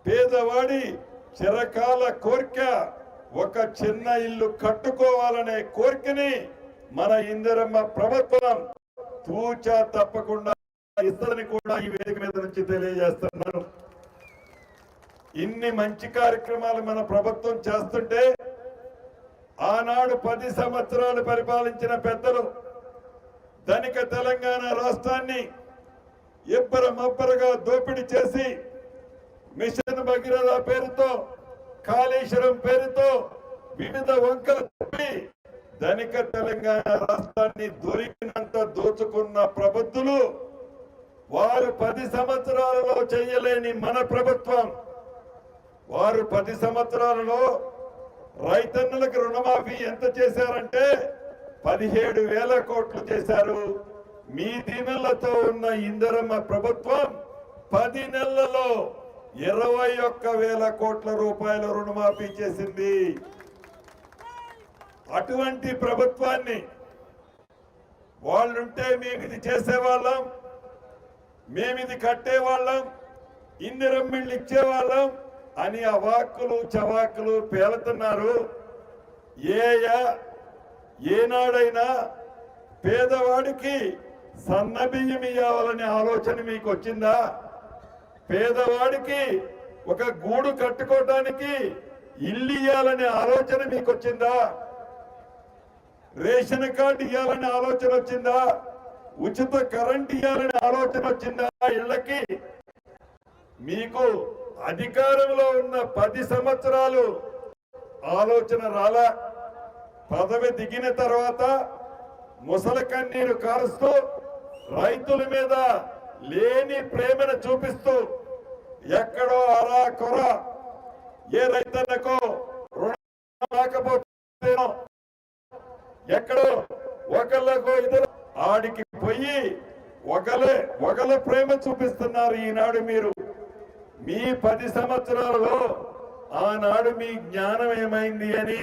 పేదవాడి చిరకాల కోరిక ఒక చిన్న ఇల్లు కట్టుకోవాలనే కోరికని మన ఇందిరమ్మ ప్రభుత్వం తూచా తప్పకుండా ఇస్తుందని కూడా ఈ వేదిక మీద నుంచి తెలియజేస్తున్నాను. ఇన్ని మంచి కార్యక్రమాలు మన ప్రభుత్వం చేస్తుంటే ఆనాడు 10 సంవత్సరాలు పరిపాలించిన పెద్దలు ధనిక తెలంగాణ రాష్ట్రాన్ని ఇబ్బరమబ్బరగా దోపిడీ చేసి మిషన్ భగీరథ పేరుతో కాళేశ్వరం పేరుతో వివిధ వంకలు చెప్పి ధనిక తెలంగాణ రాష్ట్రాన్ని దొరికినంత దోచుకున్న ప్రబుద్ధులు వారు 10 సంవత్సరాలలో చేయలేని మన ప్రభుత్వం వారు 10 సంవత్సరాలలో రైతన్నులకు రుణమాఫీ ఎంత చేశారంటే 17,000 కోట్లు చేశారు. మీ దీవెనలతో ఉన్న ఇందిరమ్మ ప్రభుత్వం 10 నెలలలో 21,000 కోట్ల రూపాయల రుణమాఫీ చేసింది. అటువంటి ప్రభుత్వాన్ని వాళ్ళుంటే మేమిది చేసేవాళ్ళం, మేమిది కట్టేవాళ్ళం, ఇందిరమ్మిళ్ళు ఇచ్చేవాళ్ళం అని అవాక్కులు చవాకులు పేలుతున్నారు. ఏనాడైనా పేదవాడికి సన్నబియ్యం ఇవ్వాలనే ఆలోచన మీకు వచ్చిందా? పేదవాడికి ఒక గూడు కట్టుకోవడానికి ఇల్లు ఇవ్వాలనే ఆలోచన మీకు వచ్చిందా? రేషన్ కార్డు ఇవ్వాలనే ఆలోచన వచ్చిందా? ఉచిత కరెంట్ ఇవ్వాలనే ఆలోచన వచ్చిందా? ఇళ్ళకి మీకు అధికారంలో ఉన్న 10 సంవత్సరాలు ఆలోచన రాలా. పదవి దిగిన తర్వాత ముసలి కన్నీరు కారుస్తూ రైతుల మీద లేని ప్రేమను చూపిస్తూ ఎక్కడో అరా కొర ఏ రైతన్నకో రుణం రాకపోతేనో ఎక్కడో ఒకళ్ళకో ఇద్దరు ఆడికి పోయి ఒకళ్ళ ప్రేమ చూపిస్తున్నారు ఈనాడు మీరు. మీ 10 సంవత్సరాలలో ఆనాడు మీ జ్ఞానం ఏమైంది అని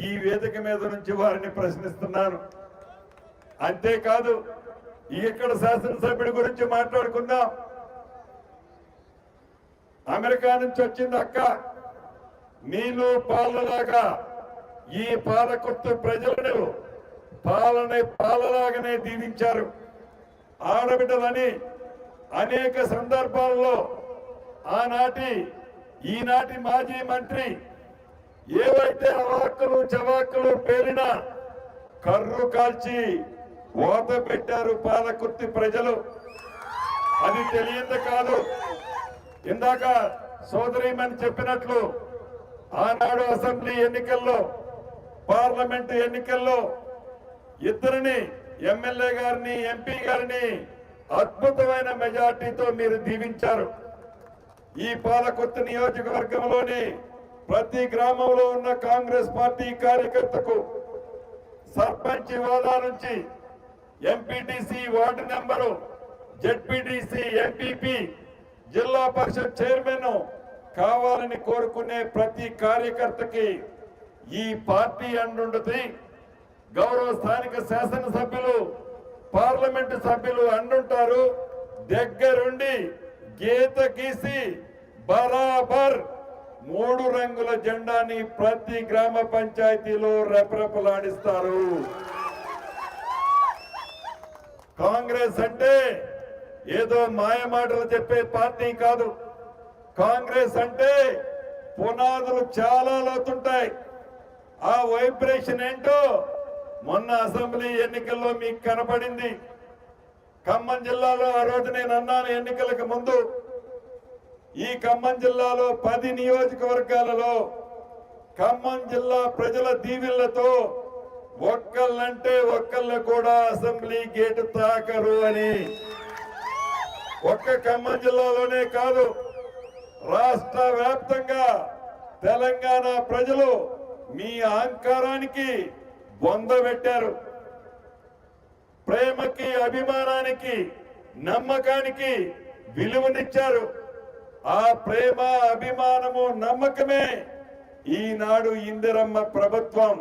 ఈ వేదిక మీద నుంచి వారిని ప్రశ్నిస్తున్నాను. అంతేకాదు ఇక్కడ శాసనసభ్యుడి గురించి మాట్లాడుకుందాం. అమెరికా నుంచి వచ్చింది అక్క. నీళ్ళు పాలలాగా ఈ పాలకుర్తి ప్రజలను పాలలాగానే దీవించారు. ఆడబిడ్డలని అనేక సందర్భాల్లో ఈనాటి మాజీ మంత్రి ఏవైతే అవాక్కులు చవాక్కులు పేలిన కర్రు కాల్చి ఓత పెట్టారు పాలకుర్తి ప్రజలు. అది తెలియంది కాదు. ఇందాక సోదరిమని చెప్పినట్లు ఆనాడు అసెంబ్లీ ఎన్నికల్లో పార్లమెంటు ఎన్నికల్లో ఇద్దరిని ఎమ్మెల్యే గారిని ఎంపీ గారిని అద్భుతమైన మెజార్టీతో మీరు దీవించారు. ఈ పాలకుర్తి నియోజకవర్గంలోని ప్రతి గ్రామంలో ఉన్న కాంగ్రెస్ పార్టీ కార్యకర్తకు సర్పంచ్ హోదా నుంచి MPTC ward number, ZPTC, MPP, జిల్లా పరిషత్ చైర్మన్ కావాలని కోరుకునే ప్రతి కార్యకర్తకి ఈ పార్టీ అండుంటుంది. గౌరవ స్థానిక శాసనసభ్యులు, పార్లమెంటు సభ్యులు అండుంటారు. దగ్గరుండి గీత గీసి బరాబర్ 3 రంగుల జెండాని ప్రతి గ్రామ పంచాయతీలో రెపరెపలాడిస్తారు. కాంగ్రెస్ అంటే ఏదో మాయ మాటలు చెప్పే పార్టీ కాదు. కాంగ్రెస్ అంటే పునాదులు చాలా లోతుంటాయి. ఆ వైబ్రేషన్ ఏంటో మొన్న అసెంబ్లీ ఎన్నికల్లో మీకు కనపడింది. ఖమ్మం జిల్లాలో ఆ రోజు నేను అన్నాను, ఎన్నికలకు ముందు ఈ ఖమ్మం జిల్లాలో 10 నియోజకవర్గాలలో ఖమ్మం జిల్లా ప్రజల దీవెనలతో ఒక్కళ్ళంటే ఒక్కళ్ళు కూడా అసెంబ్లీ గేటు తాకరు అని. ఒక్క ఖమ్మం జిల్లాలోనే కాదు, రాష్ట్ర వ్యాప్తంగా తెలంగాణ ప్రజలు మీ అహంకారానికి బొందబెట్టారు. ప్రేమకి, అభిమానానికి, నమ్మకానికి విలువనిచ్చారు. ఆ ప్రేమ, అభిమానము, నమ్మకమే ఈనాడు ఇందిరమ్మ ప్రభుత్వం.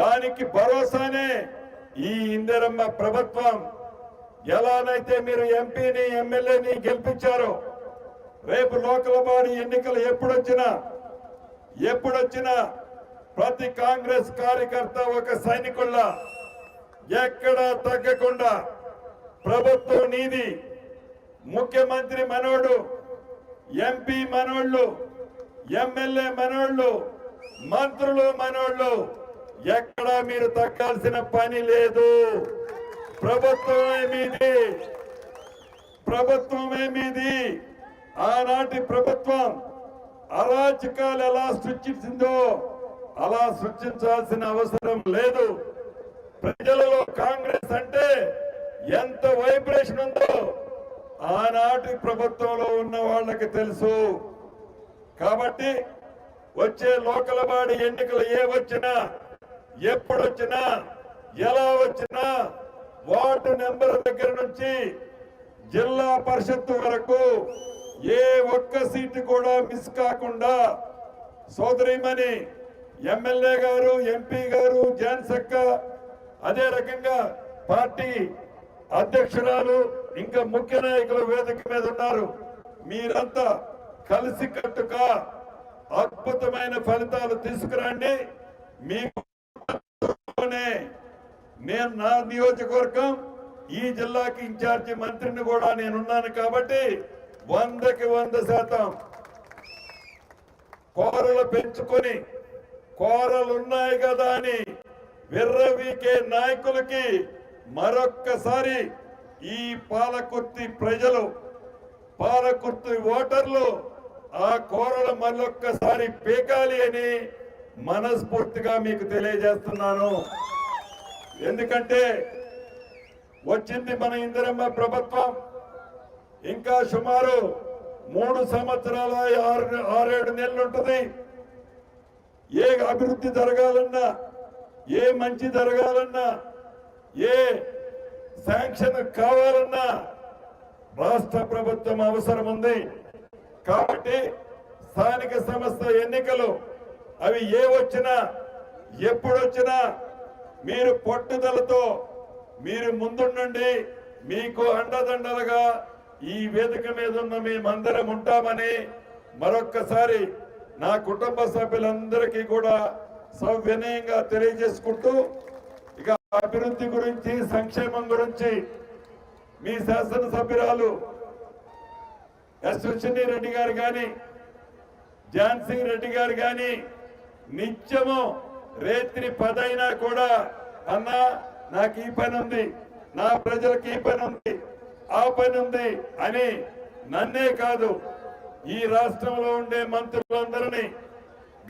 దానికి భరోసానే ఈ ఇందిరమ్మ ప్రభుత్వం. ఎలానైతే మీరు ఎంపీని, ఎమ్మెల్యేని గెలిపించారో రేపు లోకల్ బాడీ ఎన్నికలు ఎప్పుడొచ్చినా ప్రతి కాంగ్రెస్ కార్యకర్త ఒక సైనికుల్లా ఎక్కడా తగ్గకుండా ప్రభుత్వం నీది, ముఖ్యమంత్రి మనోడు, ఎంపీ మనోళ్ళు, ఎమ్మెల్యే మనోళ్ళు, మంత్రులు మనోళ్ళు, ఎక్కడా మీరు తగ్గాల్సిన పని లేదు. ప్రభుత్వమే మీది. ఆనాటి ప్రభుత్వం అరాచకాలు ఎలా సృష్టించిందో అలా సృష్టించాల్సిన అవసరం లేదు. ప్రజలలో కాంగ్రెస్ అంటే ఎంత వైబ్రేషన్ ఉందో ఆనాటి ప్రభుత్వంలో ఉన్న వాళ్ళకి తెలుసు. కాబట్టి వచ్చే లోకల్ బాడీ ఎన్నికలు ఎప్పుడొచ్చినా ఎలా వచ్చినా వార్డు నెంబర్ దగ్గర నుంచి జిల్లా పరిషత్ వరకు ఏ ఒక్క సీటు కూడా మిస్ కాకుండా సోదరిమణి ఎమ్మెల్యే గారు, ఎంపీ గారు, జాన్సక్క, అదే రకంగా పార్టీ అధ్యక్షురాలు, ఇంకా ముఖ్య నాయకులు వేదిక మీద ఉన్నారు. మీరంతా కలిసి కట్టుగా అద్భుతమైన ఫలితాలు తీసుకురండి. మీకు నేను నా నియోజకవర్గం ఈ జిల్లాకి ఇన్ఛార్జి మంత్రిని కూడా నేనున్నాను కాబట్టి 100కి 100% కోరలు పెంచుకొని కోరలున్నాయి కదా అని విర్రవీకే నాయకులకి మరొక్కసారి ఈ పాలకుర్తి ప్రజలు, పాలకుర్తి ఓటర్లు ఆ కోరలు మరొక్కసారి పీకాలి అని మనస్ఫూర్తిగా మీకు తెలియజేస్తున్నాను. ఎందుకంటే వచ్చింది మన ఇందిరమ్మ ప్రభుత్వం. ఇంకా సుమారు 3 సంవత్సరాల 6-7 నెలలు ఉంటుంది. ఏ అభివృద్ధి జరగాలన్నా, ఏ మంచి జరగాలన్నా, ఏ శాంక్షన్ కావాలన్నా రాష్ట్ర ప్రభుత్వం అవసరం ఉంది. కాబట్టి స్థానిక సంస్థ ఎన్నికలు అవి ఎప్పుడొచ్చినా మీరు పట్టుదలతో మీరు ముందుండండి. మీకు అండదండలుగా ఈ వేదిక మీద ఉన్న మేమందరం ఉంటామని మరొక్కసారి నా కుటుంబ సభ్యులందరికీ కూడా సవినయంగా తెలియజేసుకుంటూ, ఇక అభివృద్ధి గురించి, సంక్షేమం గురించి మీ శాసనసభ్యురాలు ఎస్ రెడ్డి గారు కానీ, ఝాన్సీ రెడ్డి గారు కానీ నిత్యము రేత్రి 10 అయినా కూడా అన్నా నాకు ఈ పని ఉంది, నా ప్రజలకు ఈ పని ఉంది, ఆ పని ఉంది అని నన్నే కాదు ఈ రాష్ట్రంలో ఉండే మంత్రులందరినీ,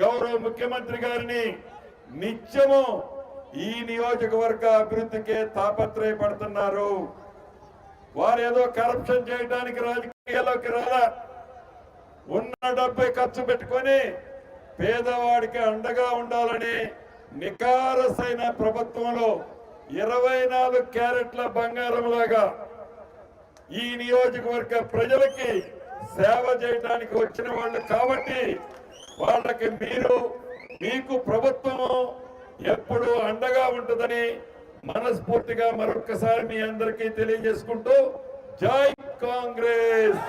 గౌరవ ముఖ్యమంత్రి గారిని నిత్యము ఈ నియోజకవర్గ అభివృద్ధికే తాపత్రయపడుతున్నారు. వారు ఏదో కరప్షన్ చేయడానికి రాజకీయాల్లోకి రాలా, ఉన్న డబ్బే ఖర్చు పెట్టుకొని పేదవాడికి అండగా ఉండాలని నికారసైన ప్రభుత్వంలో 24 క్యారెట్ల బంగారం లాగా ఈ నియోజకవర్గ ప్రజలకి సేవ చేయడానికి వచ్చిన వాళ్ళు కాబట్టి వాళ్ళకి మీకు ప్రభుత్వము ఎప్పుడు అండగా ఉంటుందని మనస్ఫూర్తిగా మరొకసారి మీ అందరికీ తెలియజేసుకుంటూ జై కాంగ్రెస్.